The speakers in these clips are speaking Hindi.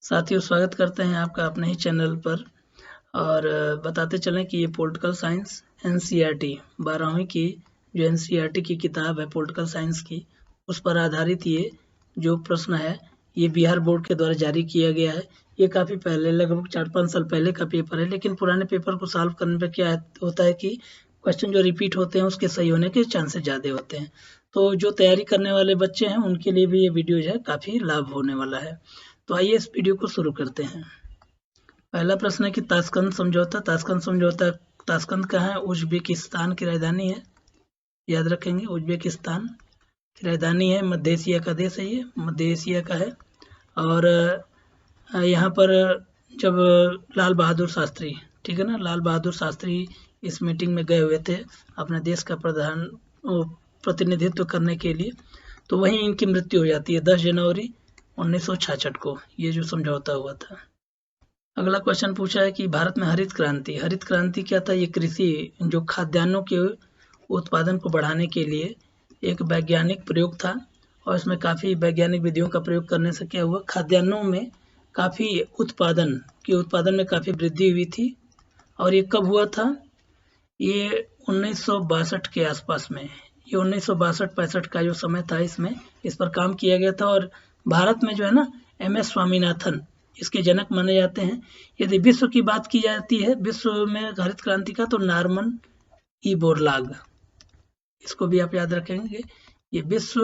साथियों, स्वागत करते हैं आपका अपने ही चैनल पर। और बताते चलें कि ये पॉलिटिकल साइंस एनसीईआरटी 12वीं की जो एनसीईआरटी की किताब है पॉलिटिकल साइंस की, उस पर आधारित ये जो प्रश्न है ये बिहार बोर्ड के द्वारा जारी किया गया है। ये काफ़ी पहले, लगभग 4-5 साल पहले का पेपर है, लेकिन पुराने पेपर को सॉल्व करने पर क्या होता है कि क्वेश्चन जो रिपीट होते हैं उसके सही होने के चांसेस ज़्यादा होते हैं। तो जो तैयारी करने वाले बच्चे हैं उनके लिए भी ये वीडियो जो है काफ़ी लाभ होने वाला है। तो आइए इस वीडियो को शुरू करते हैं। पहला प्रश्न है कि ताशकंद समझौता ताशकंद कहाँ है? उज्बेकिस्तान की राजधानी है, याद रखेंगे। उज्बेकिस्तान की राजधानी है, मध्य एशिया का देश है, ये मध्य एशिया का है। और यहाँ पर जब लाल बहादुर शास्त्री, ठीक है ना, लाल बहादुर शास्त्री इस मीटिंग में गए हुए थे अपने देश का प्रतिनिधित्व करने के लिए, तो वहीं इनकी मृत्यु हो जाती है 10 जनवरी 1966 को, ये जो समझौता हुआ था। अगला क्वेश्चन पूछा है कि भारत में हरित क्रांति क्या था? ये कृषि जो खाद्यान्नों के उत्पादन को बढ़ाने के लिए एक वैज्ञानिक प्रयोग था, और इसमें काफ़ी वैज्ञानिक विधियों का प्रयोग करने से क्या हुआ, खाद्यान्नों में काफ़ी उत्पादन में काफ़ी वृद्धि हुई थी। और ये कब हुआ था? ये 1962 के आसपास में, ये 1962-65 का जो समय था, इसमें इस पर काम किया गया था। और भारत में जो है ना, MS स्वामीनाथन इसके जनक माने जाते हैं। यदि विश्व की बात की जाती है, विश्व में हरित क्रांति का, तो नॉर्मन ई बोरलाग, इसको भी आप याद रखेंगे। ये विश्व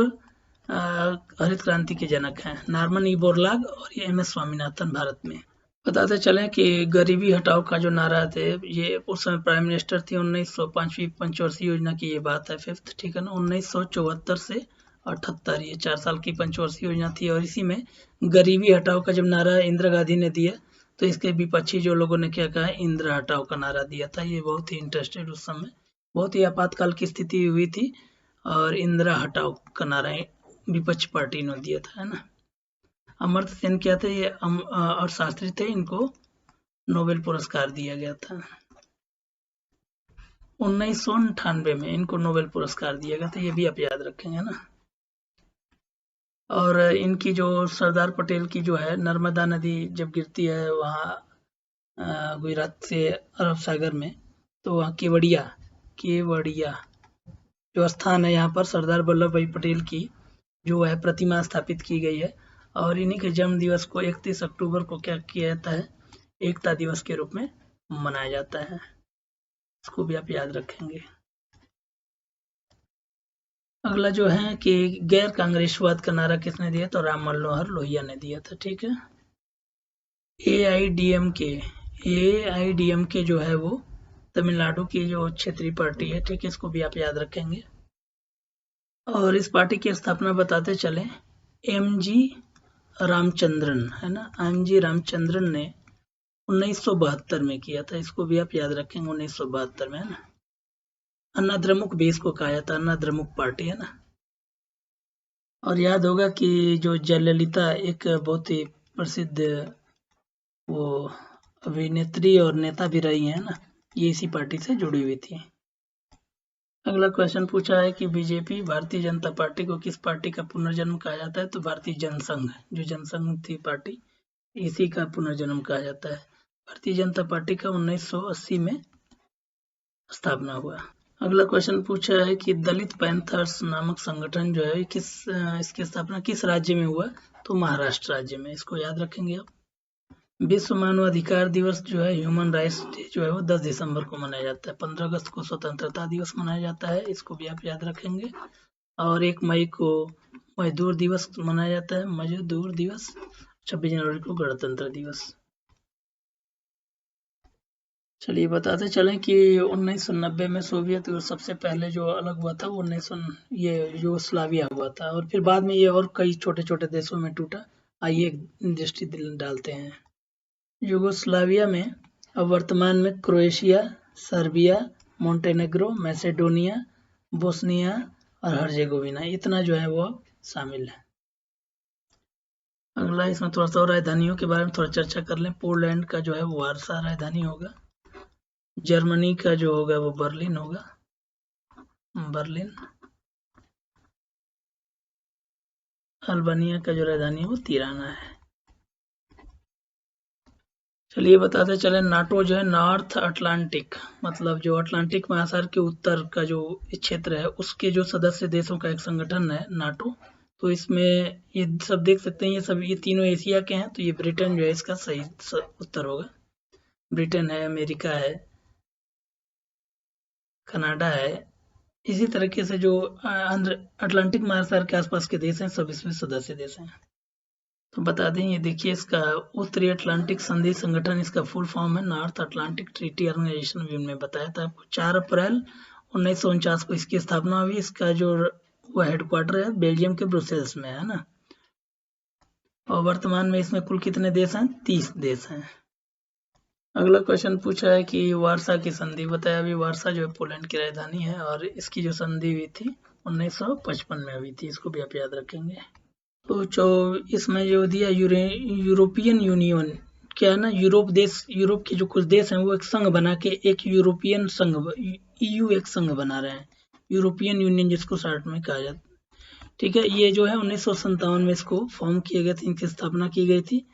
हरित क्रांति के जनक हैं, नॉर्मन ई बोरलाग और ये MS स्वामीनाथन भारत में। बताते चलें कि गरीबी हटाओ का जो नारा थे, ये उस समय प्राइम मिनिस्टर थी 1905वीं पंचवर्षीय योजना की ये बात है, 5th, ठीक है ना, 1974 से 78, ये 4 साल की पंचवर्षीय योजना थी। और इसी में गरीबी हटाओ का जब नारा इंदिरा गांधी ने दिया, तो इसके विपक्षी जो लोगों ने क्या कहा, इंदिरा हटाओ का नारा दिया था। ये बहुत ही इंटरेस्टेड, उस समय बहुत ही आपातकाल की स्थिति हुई थी और इंदिरा हटाओ का नारा विपक्ष पार्टी ने दिया था, है ना। अमर्त्य सेन क्या थे, ये और शास्त्री थे, इनको नोबेल पुरस्कार दिया गया था 1998 में, इनको नोबेल पुरस्कार दिया गया था, ये भी आप याद रखेंगे ना। और इनकी जो सरदार पटेल की जो है, नर्मदा नदी जब गिरती है वहाँ गुजरात से अरब सागर में, तो वहाँ केवड़िया जो स्थान है, यहाँ पर सरदार वल्लभ भाई पटेल की जो है प्रतिमा स्थापित की गई है। और इन्हीं के जन्म दिवस को 31 अक्टूबर को क्या किया जाता है, एकता दिवस के रूप में मनाया जाता है। इसको भी आप याद रखेंगे। अगला जो है कि गैर कांग्रेसवाद का नारा किसने दिया? तो राम मनोहर लोहिया ने दिया था, ठीक है। AIDMK जो है वो तमिलनाडु की जो क्षेत्रीय पार्टी है, ठीक है, इसको भी आप याद रखेंगे। और इस पार्टी की स्थापना बताते चले MG रामचंद्रन, है ना, MG रामचंद्रन ने 1972 में किया था, इसको भी आप याद रखेंगे, 1972 में, है ना। अन्ना द्रमुक भी इसको कहा जाता है, अन्ना द्रमुक पार्टी, है ना। और याद होगा कि जो जयललिता एक बहुत ही प्रसिद्ध वो अभिनेत्री और नेता भी रही है ना, ये इसी पार्टी से जुड़ी हुई थी। अगला क्वेश्चन पूछा है कि बीजेपी भारतीय जनता पार्टी को किस पार्टी का पुनर्जन्म कहा जाता है? तो भारतीय जनसंघ, जो जनसंघ थी पार्टी, इसी का पुनर्जन्म कहा जाता है। भारतीय जनता पार्टी का 1980 में स्थापना हुआ। अगला क्वेश्चन पूछा है कि दलित पैंथर्स नामक संगठन जो है इसकी स्थापना किस राज्य में हुआ? तो महाराष्ट्र राज्य में, इसको याद रखेंगे आप। विश्व मानवाधिकार दिवस जो है, ह्यूमन राइट्स डे जो है वो 10 दिसंबर को मनाया जाता है। 15 अगस्त को स्वतंत्रता दिवस मनाया जाता है, इसको भी आप याद रखेंगे। और 1 मई को मजदूर दिवस मनाया जाता है, मजदूर दिवस। 26 जनवरी को गणतंत्र दिवस। चलिए बताते चलें कि 1990 में सोवियत सबसे पहले जो अलग हुआ था वो ये यूगोस्लाविया हुआ था, और फिर बाद में ये और कई छोटे छोटे देशों में टूटा। आइए दृष्टि डालते हैं। यूगोस्लाविया में अब वर्तमान में Croatia, Serbia, Montenegro, Macedonia, Bosnia और हर्जेगोविना, इतना जो है वो शामिल है। अगला इसमें थोड़ा सा और राजधानियों के बारे में थोड़ा चर्चा कर लें। पोलैंड का जो है वो वार्सा राजधानी होगा। जर्मनी का जो होगा वो बर्लिन होगा, बर्लिन। अल्बानिया का जो राजधानी है वो तिराना है। चलिए बताते चले, नाटो जो है नॉर्थ अटलांटिक, मतलब जो अटलांटिक महासागर के उत्तर का जो क्षेत्र है उसके जो सदस्य देशों का एक संगठन है नाटो। तो इसमें ये सब देख सकते हैं, ये तीनों एशिया के हैं, तो ये ब्रिटेन जो है इसका सही उत्तर होगा। ब्रिटेन है, अमेरिका है, कनाडा है। इसी तरीके से जो अटलांटिक महासागर के आसपास के देश हैं सब इसमें सदस्य देश हैं। तो बता दें, ये देखिए इसका उत्तरी अटलांटिक संधि संगठन इसका फुल फॉर्म है नॉर्थ अटलांटिक ट्रीटी ऑर्गेनाइजेशन। अभी हमने बताया था आपको 4 अप्रैल 1949 को इसकी स्थापना हुई। इसका जो वह हेडक्वार्टर है बेल्जियम के ब्रुसेल्स में है ना। और वर्तमान में इसमें कुल कितने देश हैं? 30 देश हैं। अगला क्वेश्चन पूछा है कि वारसा की संधि बताया। अभी वारसा जो है पोलैंड की राजधानी है और इसकी जो संधि हुई थी 1955 में हुई थी, इसको भी आप याद रखेंगे। तो इसमें जो दिया यूरोपियन यूनियन, क्या है ना, यूरोप के जो कुछ देश हैं वो एक संघ बना के एक यूरोपियन संघ EU एक संघ बना रहे हैं, यूरोपियन यूनियन जिसको शॉर्ट में कहा जाता है। ठीक है, ये जो है 1957 में इसको फॉर्म किए गए थे, इनकी स्थापना की गई थी।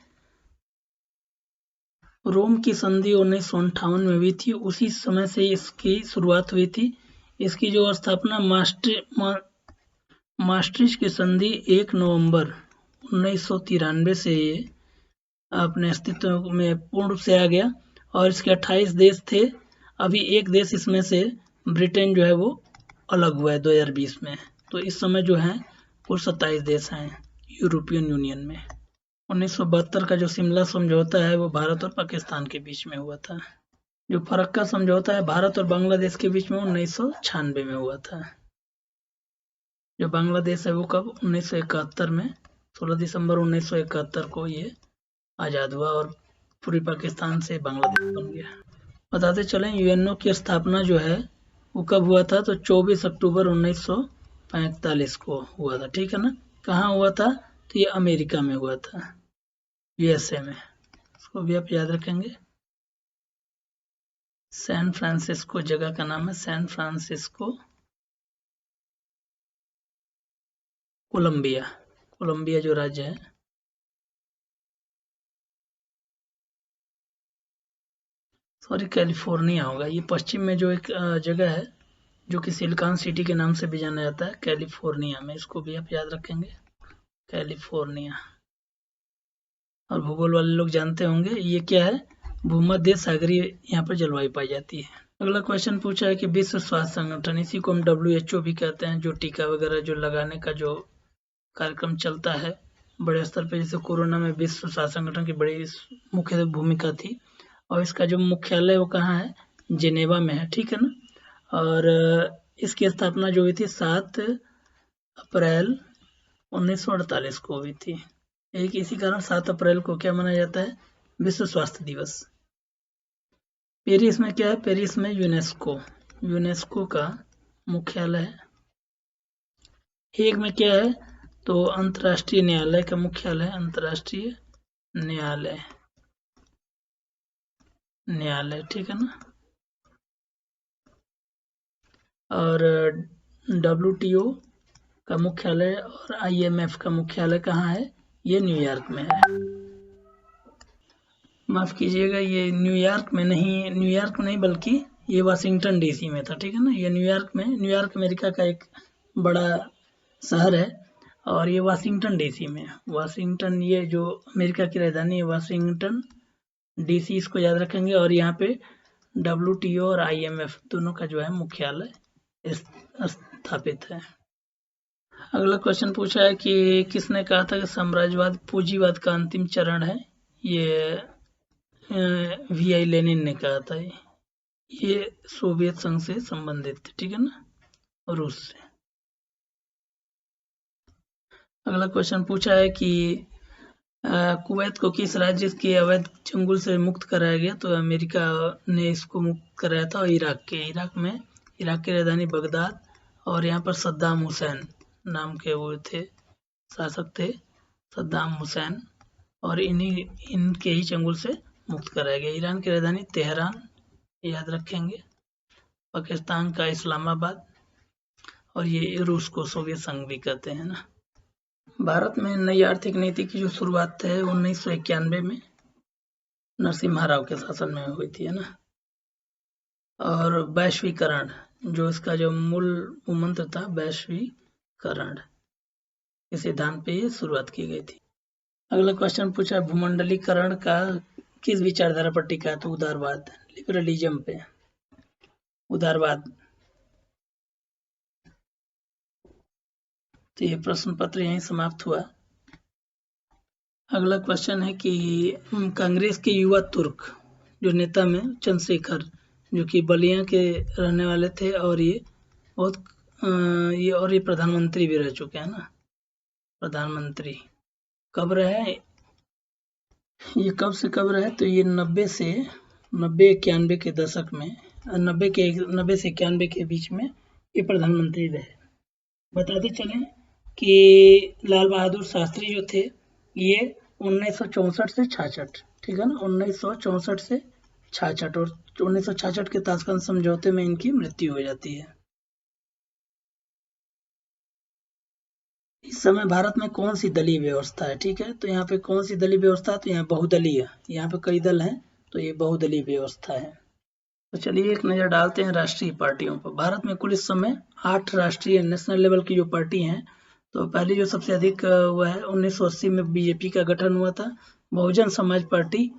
रोम की संधि 1958 में हुई थी, उसी समय से इसकी शुरुआत हुई थी। इसकी जो स्थापना maastricht की संधि 1 नवंबर 1993 से ये अपने अस्तित्व में पूर्ण रूप से आ गया और इसके 28 देश थे। अभी एक देश इसमें से ब्रिटेन जो है वो अलग हुआ है 2020 में। तो इस समय जो है कुल 27 देश हैं यूरोपियन यूनियन में। 1972 का जो शिमला समझौता है वो भारत और पाकिस्तान के बीच में हुआ था। जो फरक्का समझौता है भारत और बांग्लादेश के बीच में 1996 में हुआ था। जो बांग्लादेश है वो कब? 1971 में, 16 दिसंबर 1971 को ये आज़ाद हुआ और पूरी पाकिस्तान से बांग्लादेश बन गया। बताते चलें यूएनओ की स्थापना जो है वो कब हुआ था? तो 24 अक्टूबर 1945 को हुआ था। ठीक है ना। कहाँ हुआ था? तो ये अमेरिका में हुआ था, USA में। इसको भी आप याद रखेंगे। सैन फ्रांसिस्को जगह का नाम है, सैन फ्रांसिस्को कोलंबिया जो राज्य है। सॉरी, कैलिफोर्निया होगा। ये पश्चिम में जो एक जगह है जो कि सिलिकॉन सिटी के नाम से भी जाना जाता है, कैलिफोर्निया में। इसको भी आप याद रखेंगे, कैलिफोर्निया। और भूगोल वाले लोग जानते होंगे ये क्या है, भूमध्य सागरीय यहाँ पर जलवायु पाई जाती है। अगला क्वेश्चन पूछा है कि विश्व स्वास्थ्य संगठन, इसी को हम WHO भी कहते हैं, जो टीका वगैरह जो लगाने का जो कार्यक्रम चलता है बड़े स्तर पर, जैसे कोरोना में विश्व स्वास्थ्य संगठन की बड़ी मुख्य भूमिका थी। और इसका जो मुख्यालय वो कहाँ है? जेनेवा में है। ठीक है ना। और इसकी स्थापना जो हुई थी 7 अप्रैल 1948 को हुई थी। एक इसी कारण 7 अप्रैल को क्या माना जाता है? विश्व स्वास्थ्य दिवस। पेरिस में क्या है? पेरिस में यूनेस्को का मुख्यालय है। हेग में क्या है? तो अंतर्राष्ट्रीय न्यायालय का मुख्यालय, अंतर्राष्ट्रीय न्यायालय। ठीक है ना। और WTO का मुख्यालय और IMF का मुख्यालय कहाँ है? ये न्यूयॉर्क में है। माफ कीजिएगा, ये न्यूयॉर्क नहीं बल्कि ये वाशिंगटन DC में था। ठीक है ना। ये न्यूयॉर्क अमेरिका का एक बड़ा शहर है और ये वाशिंगटन DC में है। वाशिंगटन, ये जो अमेरिका की राजधानी है वाशिंगटन DC, इसको याद रखेंगे। और यहाँ पे WTO और IMF दोनों का जो है मुख्यालय स्थापित है। अगला क्वेश्चन पूछा है कि किसने कहा था कि साम्राज्यवाद पूंजीवाद का अंतिम चरण है? ये VI लेनिन ने कहा था। ये सोवियत संघ से संबंधित थे। ठीक है ना, रूस से। अगला क्वेश्चन पूछा है कि कुवैत को किस राज्य के अवैध चंगुल से मुक्त कराया गया? तो अमेरिका ने इसको मुक्त कराया था इराक की राजधानी बगदाद। और यहाँ पर सद्दाम हुसैन नाम के वो थे, शासक थे, सद्दाम हुसैन। और इनके ही चंगुल से मुक्त कराया गया। ईरान की राजधानी तेहरान, याद रखेंगे। पाकिस्तान का इस्लामाबाद। और ये रूस को सोवियत संघ भी कहते हैं ना। भारत में नई आर्थिक नीति की जो शुरुआत है 1991 में नरसिम्हा राव के शासन में हुई थी, है ना। और वैश्वीकरण, जो इसका जो मूल मंत्र था, वैश्वीकरण के सिद्धांत पे ये शुरुआत की गई थी। अगला क्वेश्चन पूछा है, भूमंडलीकरण का किस विचारधारा पर टिका है? तो उदारवाद, लिबरलिज्म पे, उदारवाद। तो ये प्रश्न पत्र यहीं समाप्त हुआ। अगला क्वेश्चन है कि कांग्रेस के युवा तुर्क जो नेता में चंद्रशेखर, जो कि बलिया के रहने वाले थे, और ये बहुत ये प्रधानमंत्री भी रह चुके हैं ना, प्रधानमंत्री। कब रहे ये, कब से कब रहे? तो ये 90 से 91 के दशक में, 90 से 91 के बीच में ये प्रधानमंत्री रहे। बताते चलें कि लाल बहादुर शास्त्री जो थे, ये 1964 से 66, ठीक है ना, 1964 से 66, और 1966 के ताशकंद समझौते में इनकी मृत्यु हो जाती है। इस समय भारत में कौन सी दलीय व्यवस्था है? ठीक है, तो यहाँ पे कौन सी दलीय व्यवस्था? तो यहाँ बहुदलीय, यहाँ पे कई दल हैं, तो ये बहुदलीय व्यवस्था है। तो चलिए एक नज़र डालते हैं राष्ट्रीय पार्टियों पर। भारत में कुल इस समय 8 राष्ट्रीय नेशनल लेवल की जो पार्टी हैं। तो पहली जो सबसे अधिक हुआ है, 1980 में बीजेपी का गठन हुआ था। बहुजन समाज पार्टी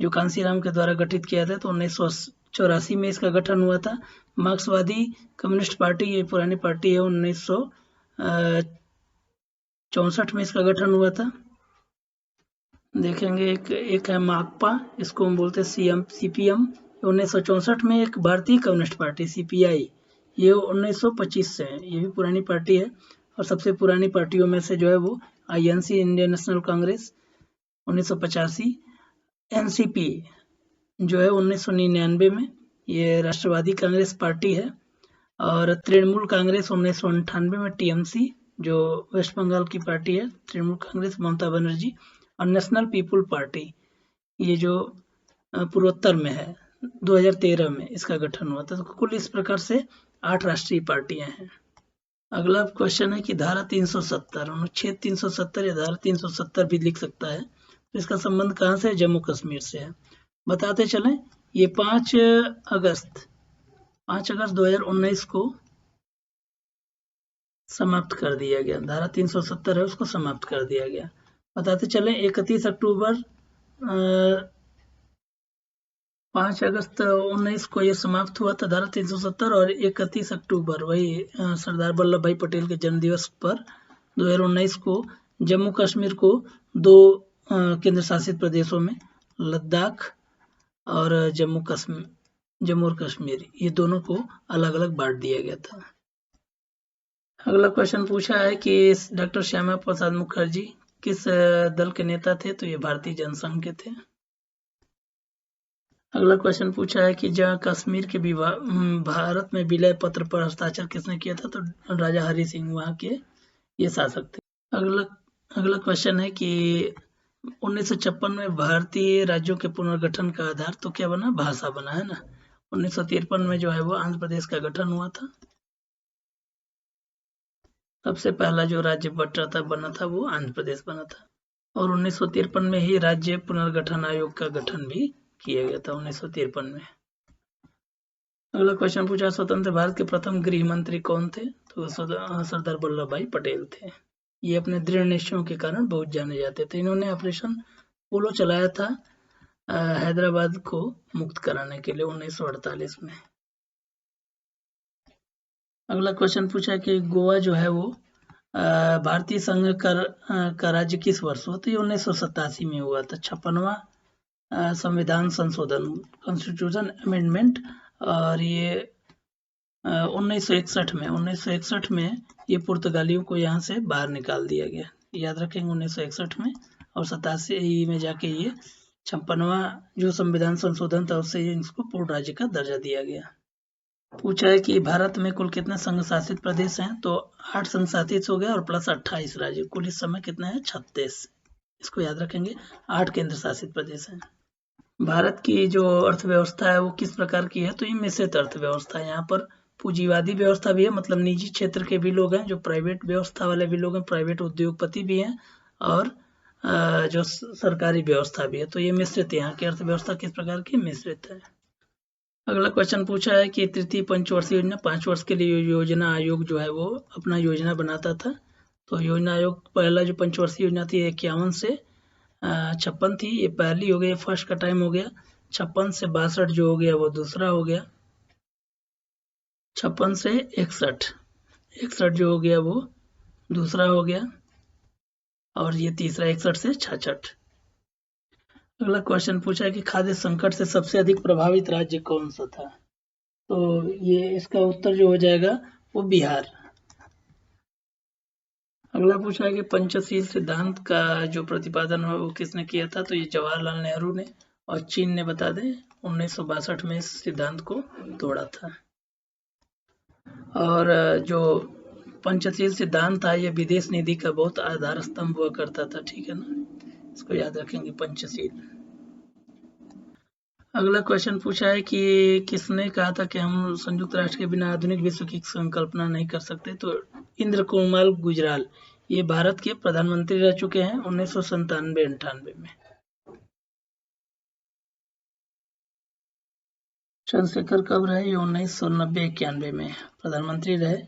जो कांसीराम के द्वारा गठित किया था, तो 1984 में इसका गठन हुआ था। मार्क्सवादी कम्युनिस्ट पार्टी, ये पुरानी पार्टी है, 1964 में इसका गठन हुआ था। देखेंगे एक है माकपा, इसको हम बोलते हैं CPM, 1964 में। एक भारतीय कम्युनिस्ट पार्टी CPI, ये 1925 से है, ये भी पुरानी पार्टी है। और सबसे पुरानी पार्टियों में से जो है वो INC, Indian national Congress, 1985। NCP जो है 1999 में, ये राष्ट्रवादी कांग्रेस पार्टी है। और तृणमूल कांग्रेस 1998 में, TMC जो वेस्ट बंगाल की पार्टी है, तृणमूल कांग्रेस, ममता बनर्जी। और नेशनल पीपुल पार्टी, ये जो पूर्वोत्तर में है, 2013 में इसका गठन हुआ था। तो कुल इस प्रकार से 8 राष्ट्रीय पार्टियां हैं। अगला क्वेश्चन है कि धारा 370, अनुच्छेद 370 या धारा 370 भी लिख सकता है, तो इसका संबंध कहाँ से है? जम्मू कश्मीर से है। बताते चलें, ये 5 अगस्त 2019 को समाप्त कर दिया गया। धारा 370 है, उसको समाप्त कर दिया गया। बताते चलें 31 अक्टूबर 5 अगस्त 19 को ये समाप्त हुआ था, धारा 370। और 31 अक्टूबर वही सरदार वल्लभ भाई पटेल के जन्म दिवस पर 2019 को जम्मू कश्मीर को 2 केंद्र शासित प्रदेशों में, लद्दाख और जम्मू और कश्मीर, ये दोनों को अलग अलग बांट दिया गया था। अगला क्वेश्चन पूछा है कि डॉक्टर श्यामा प्रसाद मुखर्जी किस दल के नेता थे? तो ये भारतीय जनसंघ के थे। अगला क्वेश्चन पूछा है कि जहाँ कश्मीर के भारत में विलय पत्र पर हस्ताक्षर किसने किया था? तो राजा हरि सिंह वहाँ के ये शासक थे। अगला क्वेश्चन है कि 1956 में भारतीय राज्यों के पुनर्गठन का आधार तो क्या बना? भाषा बना, है ना। 1953 में जो है वो आंध्र प्रदेश का गठन हुआ था। सबसे पहला जो राज्य बना था वो आंध्र प्रदेश बना था। और 1953 में ही राज्य पुनर्गठन आयोग का गठन भी किया गया था, 1953 में। अगला क्वेश्चन पूछा, स्वतंत्र भारत के प्रथम गृह मंत्री कौन थे? तो सरदार वल्लभ भाई पटेल थे। ये अपने दृढ़ निश्चयों के कारण बहुत जाने जाते थे। इन्होंने ऑपरेशन पोलो चलाया था हैदराबाद को मुक्त कराने के लिए 1948 में। अगला क्वेश्चन पूछा कि गोवा जो है वो भारतीय संघ का राज्य किस वर्ष हुआ? तो ये 1987 में हुआ था। 56वां संविधान संशोधन, कॉन्स्टिट्यूशन अमेंडमेंट। और ये 1961 में ये पुर्तगालियों को यहाँ से बाहर निकाल दिया गया, याद रखेंगे, 1961 में। और 87 में जाके ये 56वां जो संविधान संशोधन था, उससे इसको पूर्ण राज्य का दर्जा दिया गया। पूछा है कि भारत में कुल कितने संघ शासित प्रदेश हैं? तो 8 संघ शासित हो गया और प्लस 28 राज्य, कुल इस समय कितने हैं? 36। इसको याद रखेंगे, 8 केंद्र शासित प्रदेश हैं। भारत की जो अर्थव्यवस्था है वो किस प्रकार की है? तो ये मिश्रित अर्थव्यवस्था है। यहाँ पर पूंजीवादी व्यवस्था भी है, मतलब निजी क्षेत्र के भी लोग हैं, जो प्राइवेट व्यवस्था वाले भी लोग हैं, प्राइवेट उद्योगपति भी हैं, और जो सरकारी व्यवस्था भी है। तो ये मिश्रित है, यहाँ की अर्थव्यवस्था किस प्रकार की मिश्रित है। अगला क्वेश्चन पूछा है कि तृतीय पंचवर्षीय योजना 5 वर्ष के लिए योजना आयोग जो है वो अपना योजना बनाता था। तो योजना आयोग पहला जो पंचवर्षीय योजना थी 51 से 56 थी, ये पहली हो गई, फर्स्ट का टाइम हो गया। 56 से 62 जो हो गया वो दूसरा हो गया। 56 से 61 जो हो गया वो दूसरा हो गया, और ये तीसरा 61 से 66। अगला क्वेश्चन पूछा है कि खाद्य संकट से सबसे अधिक प्रभावित राज्य कौन सा था। तो ये इसका उत्तर जो हो जाएगा वो बिहार। अगला पूछा है कि पंचशील सिद्धांत का जो प्रतिपादन है वो किसने किया था। तो ये जवाहरलाल नेहरू ने, और चीन ने बता दें 1962 में इस सिद्धांत को तोड़ा था। और जो पंचशील सिद्धांत था ये विदेश नीति का बहुत आधार स्तंभ हुआ करता था, ठीक है ना, इसको याद रखेंगे पंचशील। अगला क्वेश्चन पूछा है कि किसने कहा था कि हम संयुक्त राष्ट्र के बिना आधुनिक विश्व की संकल्पना नहीं कर सकते। तो इंद्र कुमार गुजराल, ये भारत के प्रधानमंत्री रह चुके हैं 1997-98 में। चंद्रशेखर कब रहे, ये 1990-91 में प्रधानमंत्री रहे,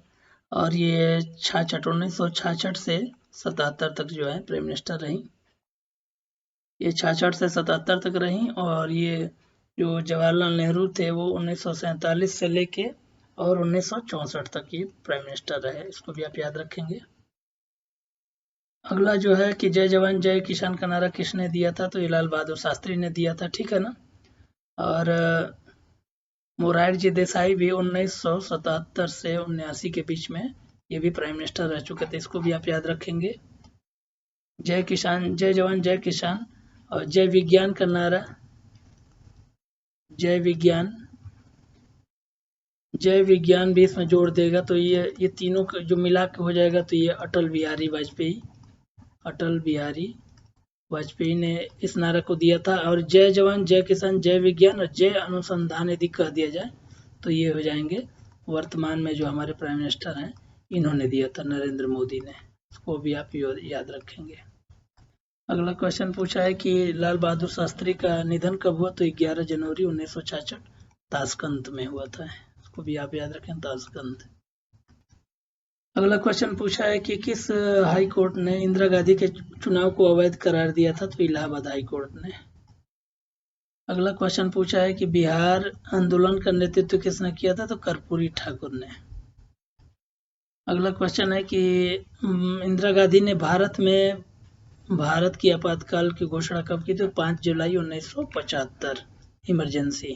और ये 1966 से 77 तक जो है प्राइम मिनिस्टर रही। ये 66 से 77 तक रही, और ये जो जवाहरलाल नेहरू थे वो 1947 से लेके और 1964 तक ये प्राइम मिनिस्टर रहे, इसको भी आप याद रखेंगे। अगला जो है कि जय जवान जय किसान का नारा किसने दिया था। तो ये लाल बहादुर शास्त्री ने दिया था, ठीक है ना। और मोरारजी देसाई भी 1977 से 79 के बीच में ये भी प्राइम मिनिस्टर रह चुके थे, इसको भी आप याद रखेंगे। जय किसान, जय जवान जय किसान, और जय विज्ञान का नारा, जय विज्ञान भी इसमें जोड़ देगा। तो ये तीनों जो मिला के हो जाएगा तो ये अटल बिहारी वाजपेयी ने इस नारा को दिया था। और जय जवान जय किसान जय विज्ञान और जय अनुसंधान यदि कह दिया जाए तो ये हो जाएंगे वर्तमान में जो हमारे प्राइम मिनिस्टर हैं, इन्होंने दिया था, नरेंद्र मोदी ने, इसको भी आप याद रखेंगे। अगला क्वेश्चन पूछा है कि लाल बहादुर शास्त्री का निधन कब हुआ। तो 11 जनवरी 1966 ताशकंद में हुआ था, इसको भी आप याद रखें, ताशकंद। अगला क्वेश्चन पूछा है कि किस हाई कोर्ट ने इंदिरा गांधी के चुनाव को अवैध करार दिया था। तो इलाहाबाद हाई कोर्ट ने। अगला क्वेश्चन पूछा है कि बिहार आंदोलन का नेतृत्व किसने किया था। तो कर्पूरी ठाकुर ने। अगला क्वेश्चन है कि इंदिरा गांधी ने भारत की आपातकाल की घोषणा कब की। तो 5 जुलाई 1975, इमरजेंसी।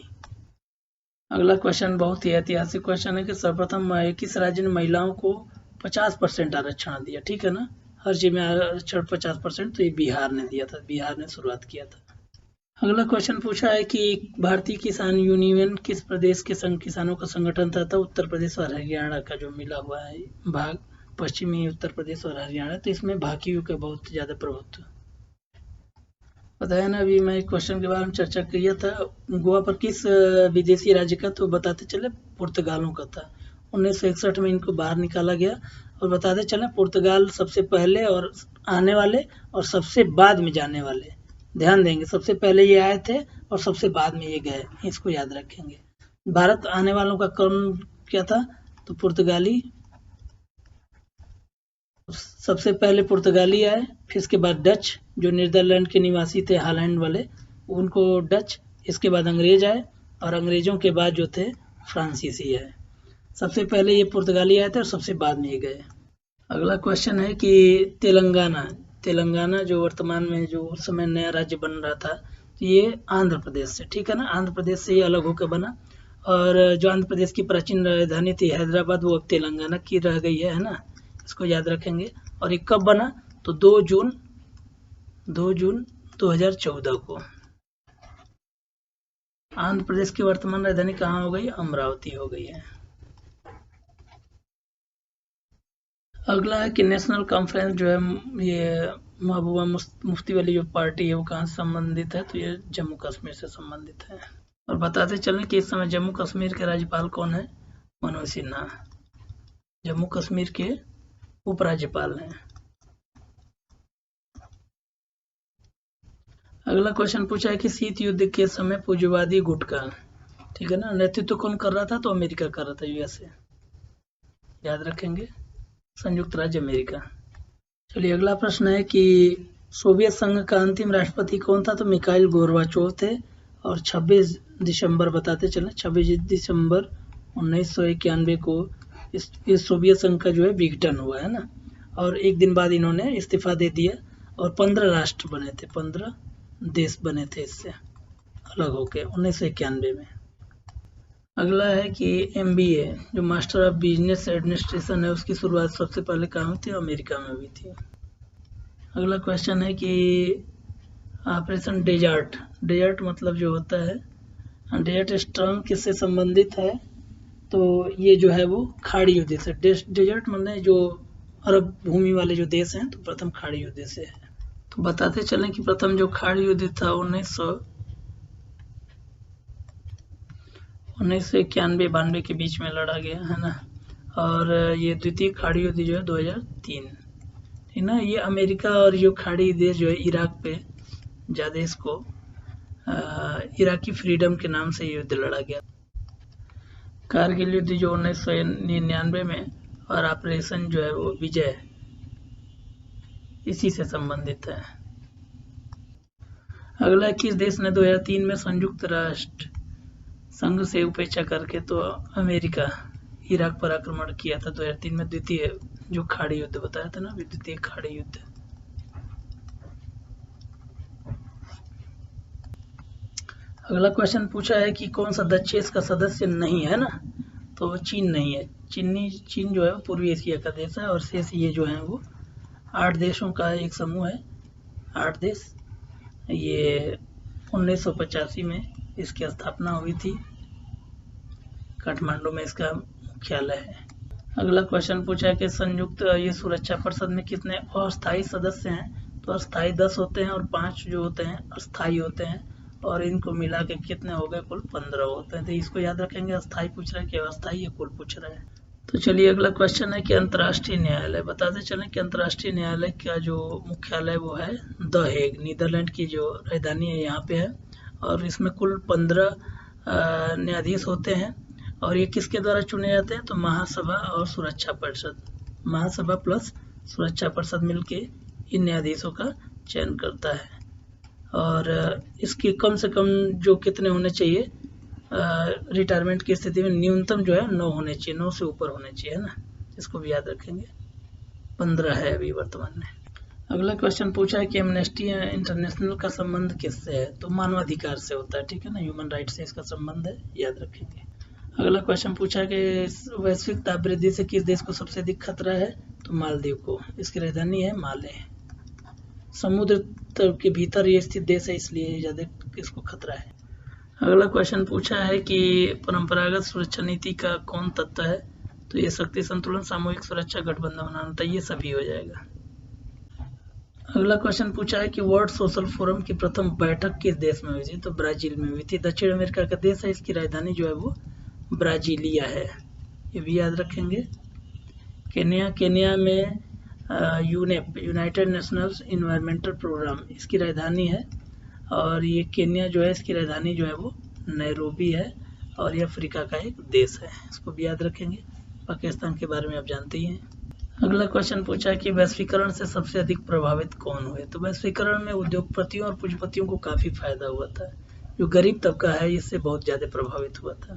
अगला क्वेश्चन बहुत ही ऐतिहासिक क्वेश्चन है कि सर्वप्रथम किस राज्य ने महिलाओं को 50% आरक्षण दिया, ठीक है ना, हर चीज में आरक्षण 50%। तो ये बिहार ने दिया था, बिहार ने शुरुआत किया था। अगला क्वेश्चन पूछा है कि भारतीय किसान यूनियन किस प्रदेश के किसानों का संगठन था। तो उत्तर प्रदेश और हरियाणा का जो मिला हुआ है भाग, पश्चिमी उत्तर प्रदेश और हरियाणा, तो इसमें भाकियों का बहुत ज्यादा प्रभुत्व बताया ना। अभी मैं क्वेश्चन के बारे में चर्चा किया था, गोवा पर किस विदेशी राज्य का। तो बताते चले पुर्तगालों का था। 1961 में इनको बाहर निकाला गया। और बताते चले पुर्तगाल सबसे पहले और आने वाले और सबसे बाद में जाने वाले, ध्यान देंगे, सबसे पहले ये आए थे और सबसे बाद में ये गए, इसको याद रखेंगे। भारत आने वालों का कौन क्या था। तो पुर्तगाली, सबसे पहले पुर्तगाली आए, फिर इसके बाद डच जो नीदरलैंड के निवासी थे, हॉलैंड वाले, उनको डच, इसके बाद अंग्रेज आए, और अंग्रेजों के बाद जो थे फ्रांसीसी आए। सबसे पहले ये पुर्तगाली आए थे और सबसे बाद में ये गए। अगला क्वेश्चन है कि तेलंगाना जो वर्तमान में जो उस समय नया राज्य बन रहा था, तो ये आंध्र प्रदेश से, ठीक है ना, आंध्र प्रदेश से ये अलग होकर बना। और जो आंध्र प्रदेश की प्राचीन राजधानी थी हैदराबाद, वो अब तेलंगाना की रह गई है ना, इसको याद रखेंगे। और ये कब बना। तो 2 जून 2014 को। आंध्र प्रदेश की वर्तमान राजधानी कहाँ हो गई, अमरावती हो गई है। अगला है कि नेशनल कॉन्फ्रेंस जो है ये महबूबा मुफ्ती वाली जो पार्टी है वो कहाँ से संबंधित है। तो ये जम्मू कश्मीर से संबंधित है। और बताते चलें कि इस समय जम्मू कश्मीर के राज्यपाल कौन है, मनोज सिन्हा, जम्मू कश्मीर के उपराज्यपाल हैं। अगला क्वेश्चन पूछा है कि शीत युद्ध के समय पूंजीवादी गुट का, ठीक है ना, नेतृत्व कौन कर रहा था? तो अमेरिका कर रहा था, यूएसए, याद रखेंगे, संयुक्त राज्य अमेरिका। चलिए अगला प्रश्न है कि सोवियत संघ का अंतिम राष्ट्रपति कौन था? तो मिखाइल गोर्बाचोव थे, और 26 दिसंबर बताते चले, 26 दिसंबर 1991 को इस सोवियत संघ का जो है विघटन हुआ है ना, और एक दिन बाद इन्होंने इस्तीफा दे दिया, और 15 राष्ट्र बने थे, 15 देश बने थे इससे अलग होके 1991 में। अगला है कि MBA जो मास्टर ऑफ बिजनेस एडमिनिस्ट्रेशन है, उसकी शुरुआत सबसे पहले कहाँ हुई थी? अमेरिका में हुई थी। अगला क्वेश्चन है कि ऑपरेशन डेजर्ट, डेजर्ट मतलब जो होता है, डेजर्ट टर्म किससे संबंधित है? तो ये जो है वो खाड़ी युद्ध से, डेजर्ट मतलब जो अरब भूमि वाले जो देश हैं, तो प्रथम खाड़ी युद्ध से है। तो बताते चलें कि प्रथम जो खाड़ी युद्ध था 1991-92 के बीच में लड़ा गया है ना, और ये द्वितीय खाड़ी युद्ध जो है 2003, ठीक ना। ये अमेरिका और जो खाड़ी देश जो है इराक पे ज़्यादा इसको इराकी फ्रीडम के नाम से युद्ध लड़ा गया। कारगिल युद्ध जो 1999 में, और ऑपरेशन जो है वो विजय, इसी से संबंधित है। अगला किस देश ने 2003 में संयुक्त राष्ट्र संघ से उपेक्षा करके, तो अमेरिका, इराक पर आक्रमण किया था 2003 में, द्वितीय जो खाड़ी युद्ध बताया था ना, द्वितीय खाड़ी युद्ध। अगला क्वेश्चन पूछा है कि कौन सा दक्षेश का सदस्य नहीं है ना, तो चीन नहीं है। चीन जो है पूर्वी एशिया का देश है, और शेष ये जो है वो 8 देशों का एक समूह है, 8 देश। ये 1985 में इसकी स्थापना हुई थी, काठमांडू में इसका मुख्यालय है। अगला क्वेश्चन पूछा है कि संयुक्त ये सुरक्षा परिषद में कितने अस्थायी सदस्य हैं? तो अस्थायी 10 होते हैं, और 5 जो होते हैं अस्थायी होते हैं, और इनको मिला के कितने हो गए? कुल 15 होते हैं। तो इसको याद रखेंगे, अस्थायी पूछ रहा है कि अस्थायी या कुल पूछ रहा है। तो चलिए अगला क्वेश्चन है कि अंतर्राष्ट्रीय न्यायालय, बताते चलें कि अंतर्राष्ट्रीय न्यायालय का जो मुख्यालय वो है द हेग, नीदरलैंड की जो राजधानी है यहाँ पे है, और इसमें कुल 15 न्यायाधीश होते हैं, और ये किसके द्वारा चुने जाते हैं? तो महासभा और सुरक्षा परिषद, महासभा प्लस सुरक्षा परिषद मिलके इन न्यायाधीशों का चयन करता है, और इसकी कम से कम जो कितने होने चाहिए रिटायरमेंट की स्थिति में, न्यूनतम जो है 9 होने चाहिए, 9 से ऊपर होने चाहिए, है ना, इसको भी याद रखेंगे। 15 है अभी वर्तमान में। अगला क्वेश्चन पूछा है कि एमनेस्टी इंटरनेशनल का संबंध किससे है? तो मानवाधिकार से होता है, ठीक है ना, ह्यूमन राइट से इसका संबंध है, याद रखेंगे। अगला क्वेश्चन पूछा है कि वैश्विक तापवृद्धि से किस देश को सबसे अधिक खतरा है? तो मालदीव को, इसकी राजधानी है माले। समुद्र के भीतर ये स्थित देश है, इसलिए ज्यादा इसको खतरा है। अगला क्वेश्चन पूछा है कि परंपरागत सुरक्षा नीति का कौन तत्व है? तो ये शक्ति संतुलन, सामूहिक सुरक्षा, गठबंधन बनाना, तो ये सभी हो जाएगा। अगला क्वेश्चन पूछा है कि वर्ल्ड सोशल फोरम की प्रथम बैठक किस देश में हुई थी? तो ब्राजील में हुई थी, दक्षिण अमेरिका का देश है, इसकी राजधानी जो है वो ब्राजीलिया है, ये भी याद रखेंगे। केन्या में UNEP, United Nations environmental program, इसकी राजधानी है, और ये केन्या जो है इसकी राजधानी जो है वो नैरोबी है, और ये अफ्रीका का एक देश है, इसको भी याद रखेंगे। पाकिस्तान के बारे में आप जानते ही हैं। अगला क्वेश्चन पूछा है कि वैश्वीकरण से सबसे अधिक प्रभावित कौन हुए? तो वैश्वीकरण में उद्योगपतियों और पूंजीपतियों को काफी फायदा हुआ था, जो गरीब तबका है इससे बहुत ज्यादा प्रभावित हुआ था।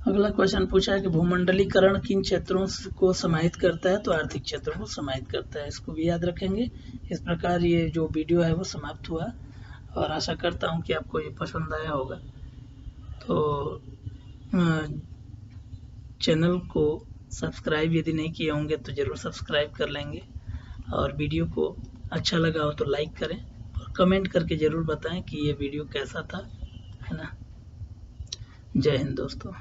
अगला क्वेश्चन पूछा है कि भूमंडलीकरण किन क्षेत्रों को समाहित करता है? तो आर्थिक क्षेत्रों को समाहित करता है, इसको भी याद रखेंगे। इस प्रकार ये जो वीडियो है वो समाप्त हुआ, और आशा करता हूँ कि आपको ये पसंद आया होगा। तो चैनल को सब्सक्राइब यदि नहीं किए होंगे तो ज़रूर सब्सक्राइब कर लेंगे, और वीडियो को अच्छा लगा हो तो लाइक करें, और कमेंट करके ज़रूर बताएं कि ये वीडियो कैसा था, है ना। जय हिंद दोस्तों।